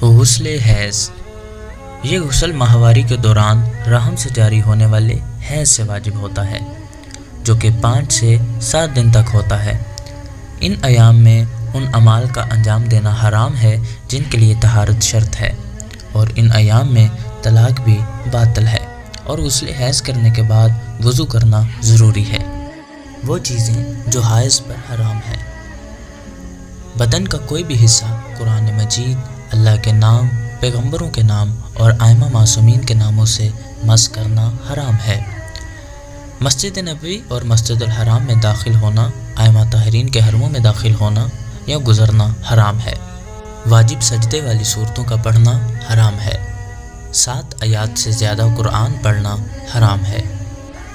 غسل حیض، یہ غسل ماہواری کے دوران رحم سے جاری ہونے والے حیض سے واجب ہوتا ہے، جو کہ 5 سے 7 دن تک ہوتا ہے۔ ان ایام میں ان اعمال کا انجام دینا حرام ہے جن کے لیے طہارت شرط ہے، اور ان ایام میں طلاق بھی باطل ہے، اور غسل حیض کرنے کے بعد وضو کرنا ضروری ہے۔ وہ چیزیں جو حائض پر حرام ہیں: بدن کا کوئی بھی حصہ قرآن مجید، اللہ کے نام، پیغمبروں کے نام اور ائمہ معصومین کے ناموں سے مس کرنا حرام ہے۔ مسجد نبوی اور مسجد الحرام میں داخل ہونا، ائمہ طاہرین کے حرموں میں داخل ہونا یا گزرنا حرام ہے۔ واجب سجدے والی صورتوں کا پڑھنا حرام ہے۔ 7 آیات سے زیادہ قرآن پڑھنا حرام ہے۔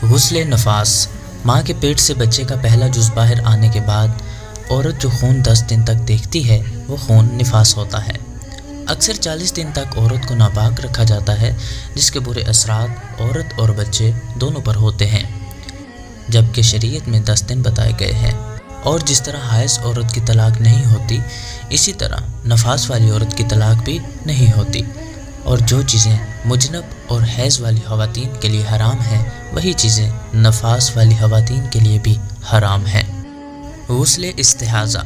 غسل نفاس، ماں کے پیٹ سے بچے کا پہلا جز باہر آنے کے بعد عورت جو خون 10 دن تک دیکھتی ہے وہ خون نفاس ہوتا ہے۔ اکثر 40 دن تک عورت کو ناپاک رکھا جاتا ہے، جس کے برے اثرات عورت اور بچے دونوں پر ہوتے ہیں، جبکہ شریعت میں 10 دن بتائے گئے ہیں۔ اور جس طرح حائض عورت کی طلاق نہیں ہوتی، اسی طرح نفاس والی عورت کی طلاق بھی نہیں ہوتی۔ اور جو چیزیں مجنب اور حیض والی خواتین کے لیے حرام ہیں، وہی چیزیں نفاس والی خواتین کے لیے بھی حرام ہیں۔ غسل استحاضہ،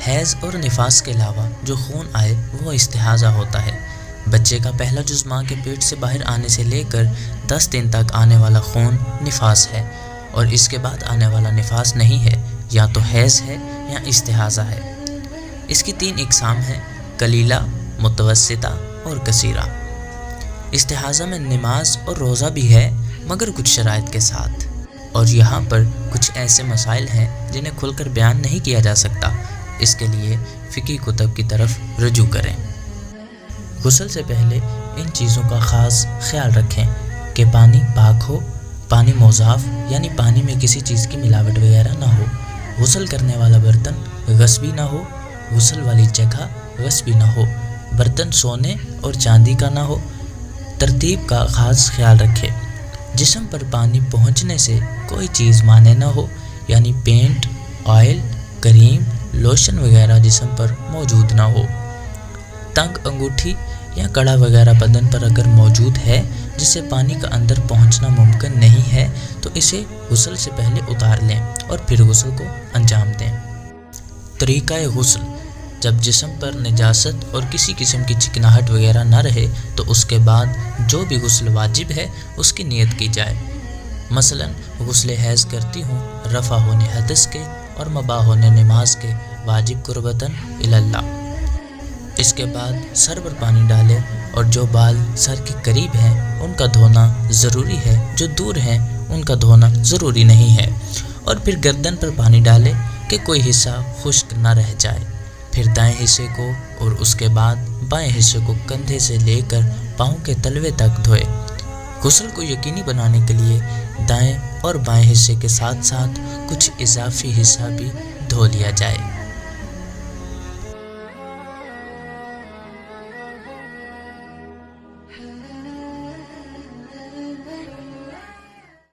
حیض اور نفاس کے علاوہ جو خون آئے وہ استحاضہ ہوتا ہے۔ بچے کا پہلا جز ماں کے پیٹ سے باہر آنے سے لے کر 10 دن تک آنے والا خون نفاس ہے، اور اس کے بعد آنے والا نفاس نہیں ہے، یا تو حیض ہے یا استحاضہ ہے۔ اس کی 3 اقسام ہیں: قلیلہ، متوسطہ اور کثیرہ۔ استحاضہ میں نماز اور روزہ بھی ہے، مگر کچھ شرائط کے ساتھ، اور یہاں پر کچھ ایسے مسائل ہیں جنہیں کھل کر بیان نہیں کیا جا سکتا، اس کے لیے فقہی کتب کی طرف رجوع کریں۔ غسل سے پہلے ان چیزوں کا خاص خیال رکھیں کہ پانی پاک ہو، پانی موضاف یعنی پانی میں کسی چیز کی ملاوٹ وغیرہ نہ ہو، غسل کرنے والا برتن غصبی نہ ہو، غسل والی جگہ غصبی نہ ہو، برتن سونے اور چاندی کا نہ ہو۔ ترتیب کا خاص خیال رکھیں، جسم پر پانی پہنچنے سے کوئی چیز مانع نہ ہو، یعنی پینٹ، آئل، کریم، لوشن وغیرہ جسم پر موجود نہ ہو۔ تنگ انگوٹھی یا کڑا وغیرہ بدن پر اگر موجود ہے جس سے پانی کا اندر پہنچنا ممکن نہیں ہے تو اسے غسل سے پہلے اتار لیں اور پھر غسل کو انجام دیں۔ طریقہ غسل، جب جسم پر نجاست اور کسی قسم کی چکناہٹ وغیرہ نہ رہے تو اس کے بعد جو بھی غسل واجب ہے اس کی نیت کی جائے۔ مثلا غسل حیض کرتی ہوں رفع ہونے حدث کے اور مباح ہونے نماز کے، واجب قربتاً اللہ۔ اس کے بعد سر پر پانی ڈالے، اور جو بال سر کے قریب ہیں ان کا دھونا ضروری ہے، جو دور ہیں ان کا دھونا ضروری نہیں ہے، اور پھر گردن پر پانی ڈالے کہ کوئی حصہ خشک نہ رہ جائے، پھر دائیں حصے کو اور اس کے بعد بائیں حصے کو کندھے سے لے کر پاؤں کے تلوے تک دھوئے۔ غسل کو یقینی بنانے کے لیے دائیں اور بائیں حصے کے ساتھ ساتھ کچھ اضافی حصہ بھی دھو لیا جائے۔